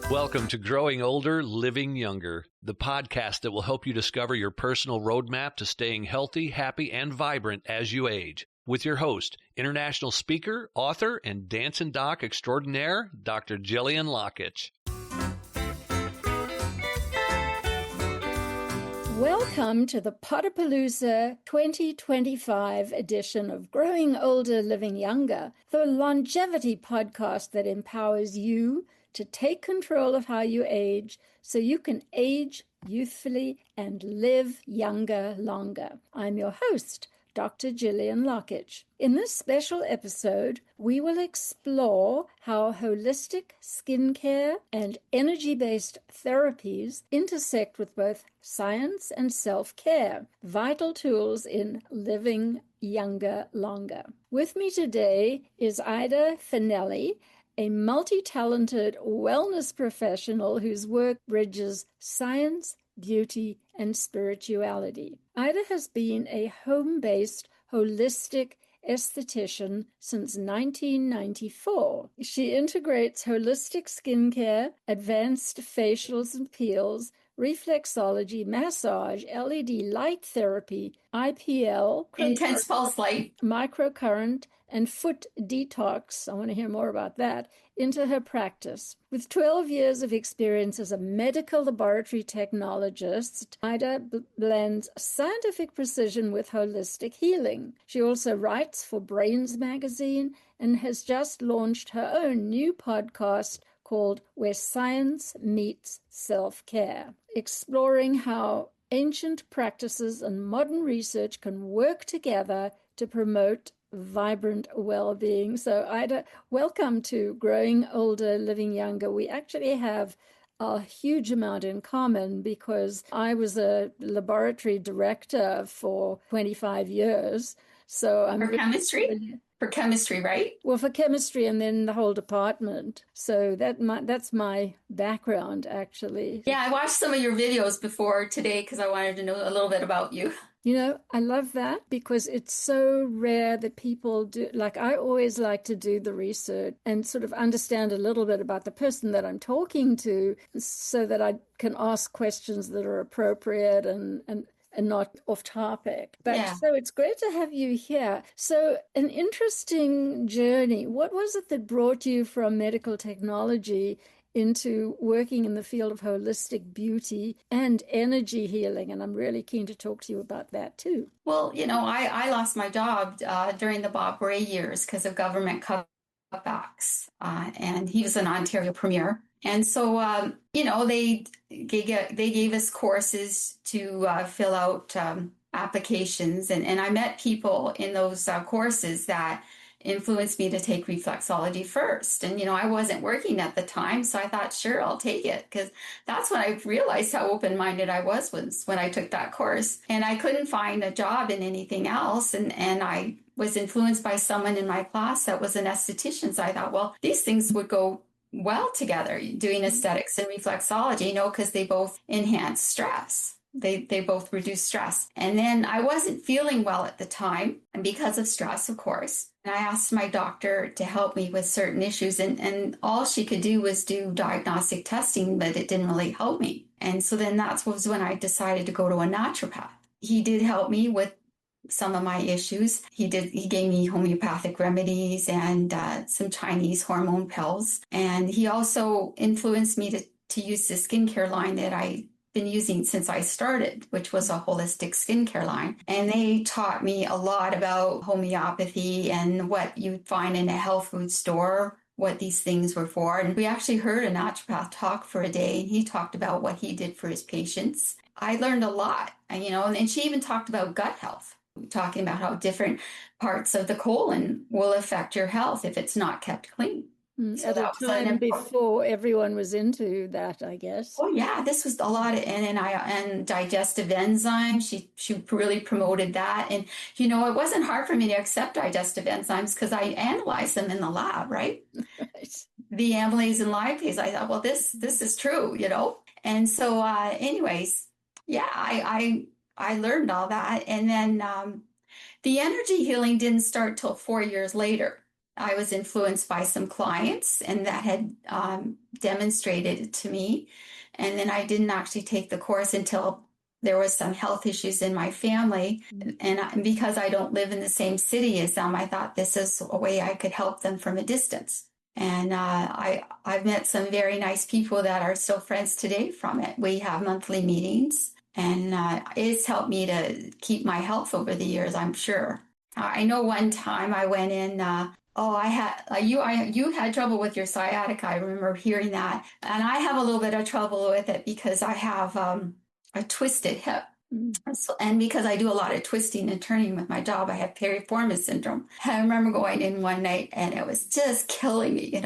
Welcome to Growing Older, Living Younger, the podcast that will help you discover your personal roadmap to staying healthy, happy, and vibrant as you age. With your host, international speaker, author, and dance and doc extraordinaire, Dr. Gillian Lockitch. Welcome to the Podapalooza 2025 edition of Growing Older, Living Younger, the longevity podcast that empowers you to take control of how you age so you can age youthfully and live younger longer. I'm your host, Dr. Gillian Lockitch. In this special episode, we will explore how holistic skincare and energy-based therapies intersect with both science and self-care, vital tools in living younger longer. With me today is Ida Fanelli, a multi-talented wellness professional whose work bridges science, beauty, and spirituality. Ida has been a home-based, holistic aesthetician since 1994. She integrates holistic skincare, advanced facials and peels, reflexology, massage, LED light therapy, IPL, intense pulse light, microcurrent, and foot detox, I want to hear more about that, into her practice. With 12 years of experience as a medical laboratory technologist, Ida blends scientific precision with holistic healing. She also writes for Brains magazine and has just launched her own new podcast called Where Science Meets Self-Care, exploring how ancient practices and modern research can work together to promote vibrant well-being. So, Ida, welcome to Growing Older, Living Younger. We actually have a huge amount in common because I was a laboratory director for 25 years. So I'm for chemistry? For chemistry, right? Well, for chemistry and then the whole department. So that's my background, actually. Yeah, I watched some of your videos before today because I wanted to know a little bit about you. You know, I love that because it's so rare that people do, like I always like to do the research and sort of understand a little bit about the person that I'm talking to so that I can ask questions that are appropriate and not off topic. But yeah. So it's great to have you here. So an interesting journey. What was it that brought you from medical technology into working in the field of holistic beauty and energy healing? And I'm really keen to talk to you about that too. Well, you know, I lost my job during the Bob Rae years because of government cutbacks. And he was an Ontario premier. And so, you know, they gave us courses to fill out applications. And I met people in those courses that influenced me to take reflexology first. And, you know, I wasn't working at the time, so I thought, sure, I'll take it. Because that's when I realized how open-minded I was when I took that course. And I couldn't find a job in anything else. And I was influenced by someone in my class that was an esthetician. So I thought, well, these things would go well together, doing aesthetics and reflexology, you know, because they both enhance stress. They both reduce stress. And then I wasn't feeling well at the time, and because of stress, of course. And I asked my doctor to help me with certain issues, and all she could do was do diagnostic testing, but it didn't really help me. And so then that was when I decided to go to a naturopath. He did help me with some of my issues. He gave me homeopathic remedies and some Chinese hormone pills. And he also influenced me to use the skincare line that I've been using since I started, which was a holistic skincare line. And they taught me a lot about homeopathy and what you'd find in a health food store, what these things were for. And we actually heard a naturopath talk for a day, and he talked about what he did for his patients. I learned a lot, you know, and she even talked about gut health, talking about how different parts of the colon will affect your health if it's not kept clean. So at a time before everyone was into that, I guess. Oh yeah, this was a lot of and digestive enzymes. She really promoted that, and you know, it wasn't hard for me to accept digestive enzymes because I analyzed them in the lab, right? Right. The amylase and lipase. I thought, well, this is true, you know. And so, anyways, yeah, I learned all that, and then the energy healing didn't start till 4 years later. I was influenced by some clients, and that had demonstrated it to me. And then I didn't actually take the course until there was some health issues in my family. And because I don't live in the same city as them, I thought this is a way I could help them from a distance. And I've met some very nice people that are still friends today from it. We have monthly meetings, and it's helped me to keep my health over the years, I'm sure. I know one time I went in, you had trouble with your sciatica. I remember hearing that. And I have a little bit of trouble with it because I have a twisted hip. So, and because I do a lot of twisting and turning with my job, I have piriformis syndrome. I remember going in one night and it was just killing me,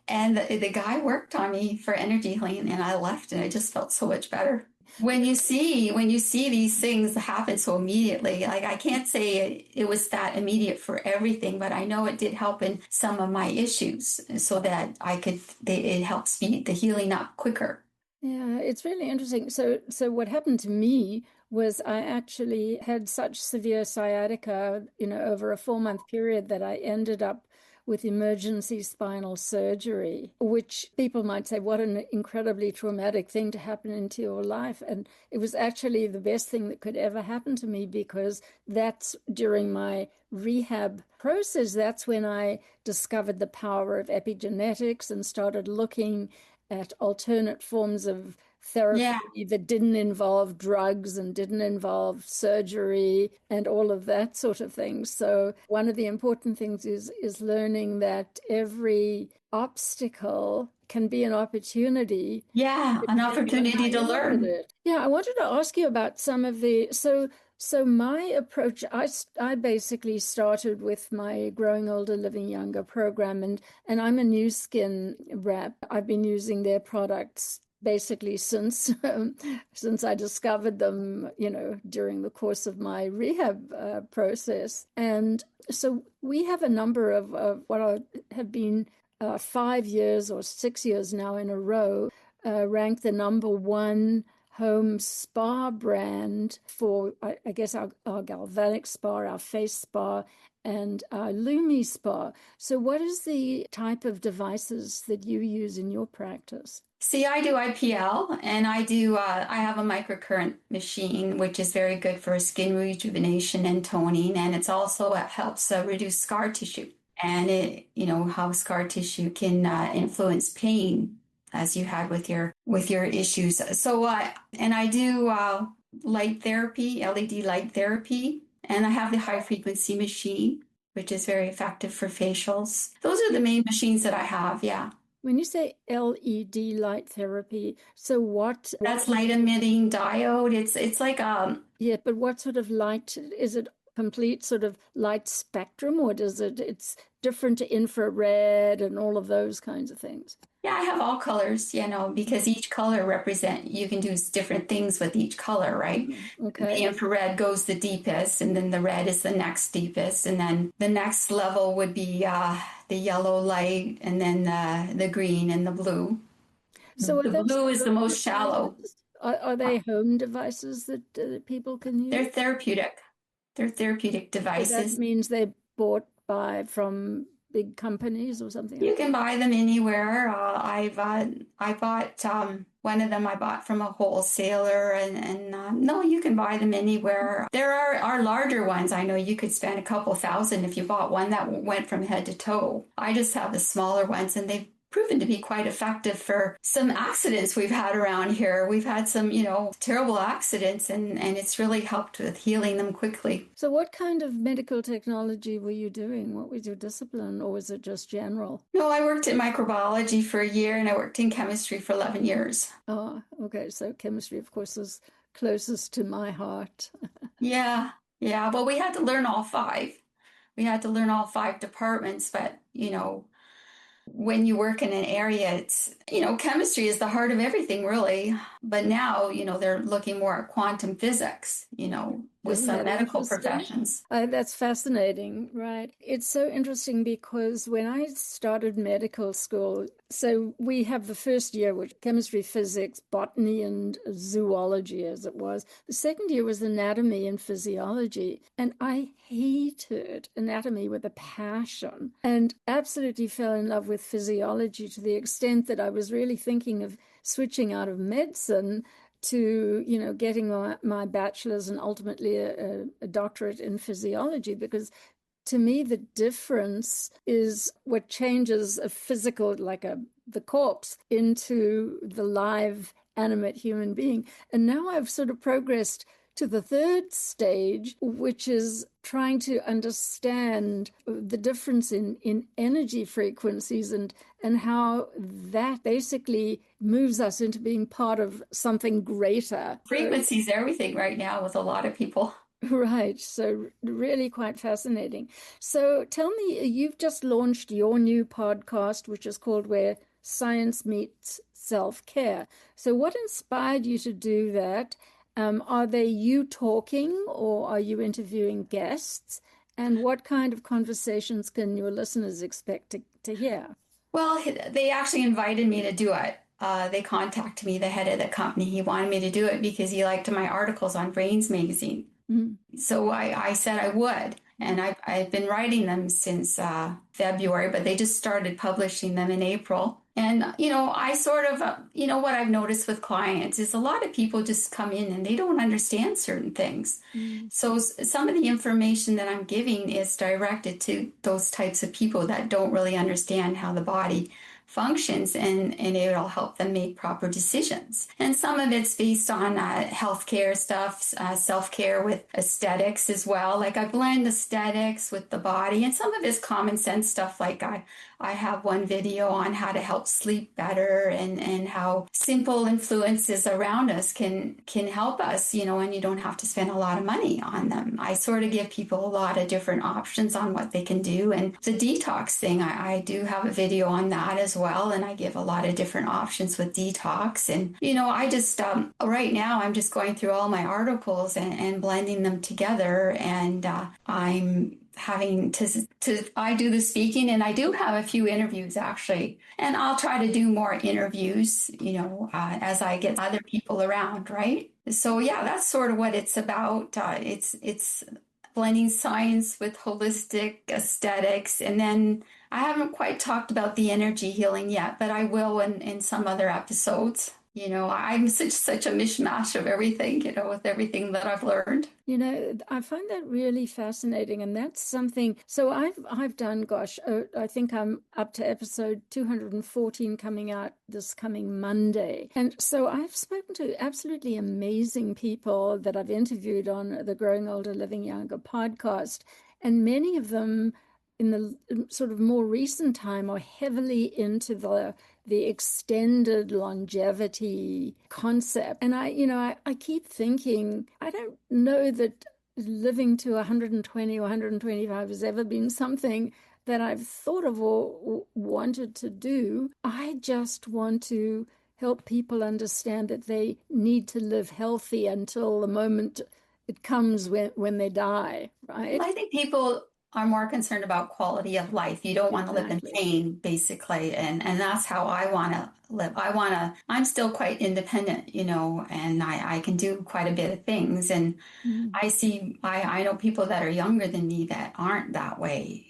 And the guy worked on me for energy healing, and I left, and I just felt so much better. When you see these things happen so immediately, like I can't say it was that immediate for everything, but I know it did help in some of my issues, so that it helps speed the healing up quicker. Yeah, it's really interesting. So what happened to me was I actually had such severe sciatica, over a 4-month period that I ended up with emergency spinal surgery, which people might say, what an incredibly traumatic thing to happen into your life. And it was actually the best thing that could ever happen to me, because that's during my rehab process, that's when I discovered the power of epigenetics and started looking at alternate forms of therapy that didn't involve drugs and didn't involve surgery and all of that sort of thing. So one of the important things is learning that every obstacle can be an opportunity. Yeah, an opportunity to learn. Yeah, I wanted to ask you about some of the so my approach, I basically started with my Growing Older, Living Younger program, and I'm a New Skin rep. I've been using their products basically since I discovered them, during the course of my rehab process. And so we have a number of what have been 5 years or 6 years now in a row, ranked the number one home spa brand for, I guess, our galvanic spa, our face spa, and our Lumi spa. So what is the type of devices that you use in your practice? See, I do IPL, and I have a microcurrent machine, which is very good for skin rejuvenation and toning. And it helps reduce scar tissue, and how scar tissue can influence pain, as you had with your issues. So, and I do light therapy, LED light therapy, and I have the high frequency machine, which is very effective for facials. Those are the main machines that I have. Yeah. When you say LED light therapy, so what? That's light emitting diode. It's like Yeah, but what sort of light is it? Complete sort of light spectrum, or it's different to infrared and all of those kinds of things? Yeah, I have all colors, because each color you can do different things with each color, right? Okay. The infrared goes the deepest, and then the red is the next deepest, and then the next level would be the yellow light, and then the green and the blue. So the blue is the most shallow. Are they home devices that people can use? They're therapeutic. They're therapeutic devices. So that means they're bought from big companies or something? You can buy them anywhere. I bought one of them I bought from a wholesaler, and no, you can buy them anywhere. There are larger ones. I know you could spend a couple thousand if you bought one that went from head to toe. I just have the smaller ones, and they've proven to be quite effective for some accidents we've had around here. We've had some, terrible accidents, and it's really helped with healing them quickly. So what kind of medical technology were you doing? What was your discipline, or was it just general? No, I worked in microbiology for a year, and I worked in chemistry for 11 years. Oh, okay. So chemistry, of course, is closest to my heart. Yeah. Well, we had to learn all five. We had to learn all five departments, but, when you work in an area, it's, chemistry is the heart of everything, really. but now, they're looking more at quantum physics, with Isn't some that medical interesting? professions. That's fascinating, right? It's so interesting because when I started medical school, so we have the first year, which chemistry, physics, botany, and zoology, as it was. The second year was anatomy and physiology. And I hated anatomy with a passion and absolutely fell in love with physiology to the extent that I was really thinking of switching out of medicine to, getting my bachelor's and ultimately a doctorate in physiology, because to me, the difference is what changes a physical, like the corpse, into the live, animate human being. And now I've sort of progressed to the third stage, which is trying to understand the difference in energy frequencies and how that basically moves us into being part of something greater. Frequency's everything right now with a lot of people. Right. So really quite fascinating. So tell me, you've just launched your new podcast, which is called Where Science Meets Self-Care. So what inspired you to do that? Are they you talking or are you interviewing guests? And what kind of conversations can your listeners expect to hear? Well, they actually invited me to do it. They contacted me, the head of the company. He wanted me to do it because he liked my articles on Brains magazine. Mm-hmm. So I said I would. And I've been writing them since February, but they just started publishing them in April. And, I sort of, what I've noticed with clients is a lot of people just come in and they don't understand certain things. Mm. So some of the information that I'm giving is directed to those types of people that don't really understand how the body functions, and it'll help them make proper decisions. And some of it's based on healthcare stuff, self-care with aesthetics as well. Like I blend aesthetics with the body, and some of it's common sense stuff. Like I have one video on how to help sleep better and how simple influences around us can help us, and you don't have to spend a lot of money on them. I sort of give people a lot of different options on what they can do. And the detox thing, I do have a video on that as well. And I give a lot of different options with detox. And, I just, right now, I'm just going through all my articles and blending them together. And I'm having I do the speaking, and I do have a few interviews actually, and I'll try to do more interviews, as I get other people around, right? So yeah, that's sort of what it's about. It's blending science with holistic aesthetics, and then I haven't quite talked about the energy healing yet, but I will in some other episodes. I'm such a mishmash of everything, with everything that I've learned. I find that really fascinating, and that's something. So I've done, gosh, I think I'm up to episode 214 coming out this coming Monday. And so I've spoken to absolutely amazing people that I've interviewed on the Growing Older, Living Younger podcast, and many of them in the sort of more recent time are heavily into the extended longevity concept. And I keep thinking, I don't know that living to 120 or 125 has ever been something that I've thought of or wanted to do. I just want to help people understand that they need to live healthy until the moment it comes when they die, right? I think people are more concerned about quality of life. You don't want to live in pain, basically. And that's how I want to live. I'm still quite independent, and I can do quite a bit of things. And I know people that are younger than me that aren't that way,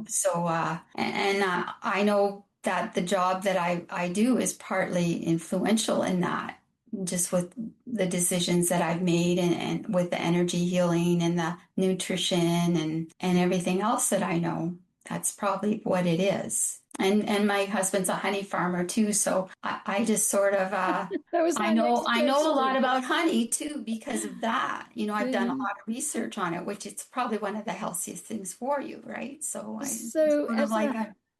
So, I know that the job that I do is partly influential in that, just with the decisions that I've made and with the energy healing and the nutrition and everything else that I know. That's probably what it is. And my husband's a honey farmer too, so I just sort of I know a lot about honey too because of that. I've done a lot of research on it, which it's probably one of the healthiest things for you, right? So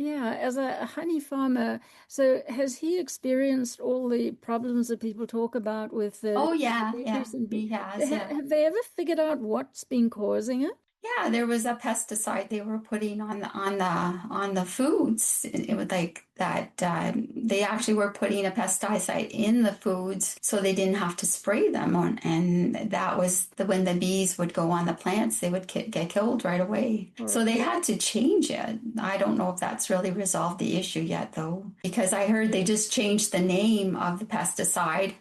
as a honey farmer, so has he experienced all the problems that people talk about with the he has. Have they ever figured out what's been causing it? Yeah, there was a pesticide they were putting on the foods. It was like that. They actually were putting a pesticide in the foods so they didn't have to spray them on. And that was when the bees would go on the plants, they would get killed right away. So they had to change it. I don't know if that's really resolved the issue yet, though, because I heard they just changed the name of the pesticide.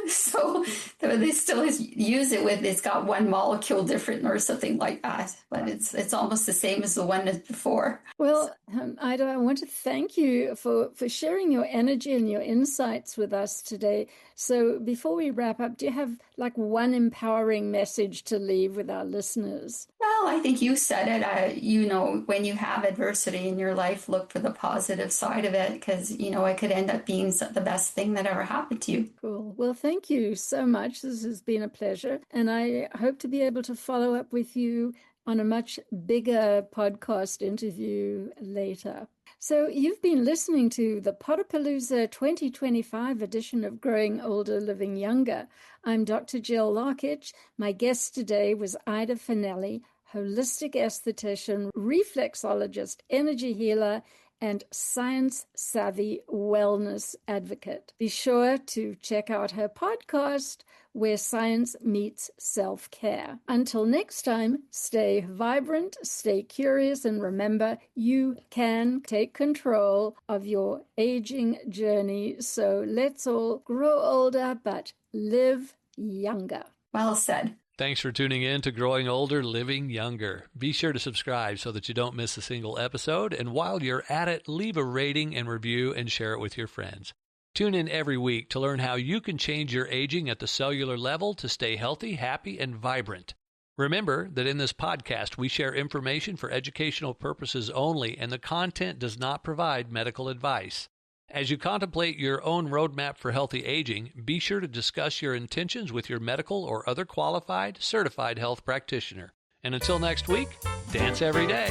So they still use it with, it's got one molecule different or something like that, but it's almost the same as the one before. Well, Ida, I want to thank you for sharing your energy and your insights with us today. So before we wrap up, do you have like one empowering message to leave with our listeners? Well, I think you said it. When you have adversity in your life, look for the positive side of it, because, it could end up being the best thing that ever happened to you. Cool. Well, thank you so much. This has been a pleasure. And I hope to be able to follow up with you on a much bigger podcast interview later. So you've been listening to the Podapalooza 2025 edition of Growing Older, Living Younger. I'm Dr. Jill Lockitch. My guest today was Ida Fanelli, holistic esthetician, reflexologist, energy healer, and science-savvy wellness advocate. Be sure to check out her podcast, Where Science Meets Self-Care. Until next time, stay vibrant, stay curious, and remember, you can take control of your aging journey. So let's all grow older, but live younger. Well said. Thanks for tuning in to Growing Older, Living Younger. Be sure to subscribe so that you don't miss a single episode. And while you're at it, leave a rating and review and share it with your friends. Tune in every week to learn how you can change your aging at the cellular level to stay healthy, happy, and vibrant. Remember that in this podcast, we share information for educational purposes only, and the content does not provide medical advice. As you contemplate your own roadmap for healthy aging, be sure to discuss your intentions with your medical or other qualified, certified health practitioner. And until next week, dance every day.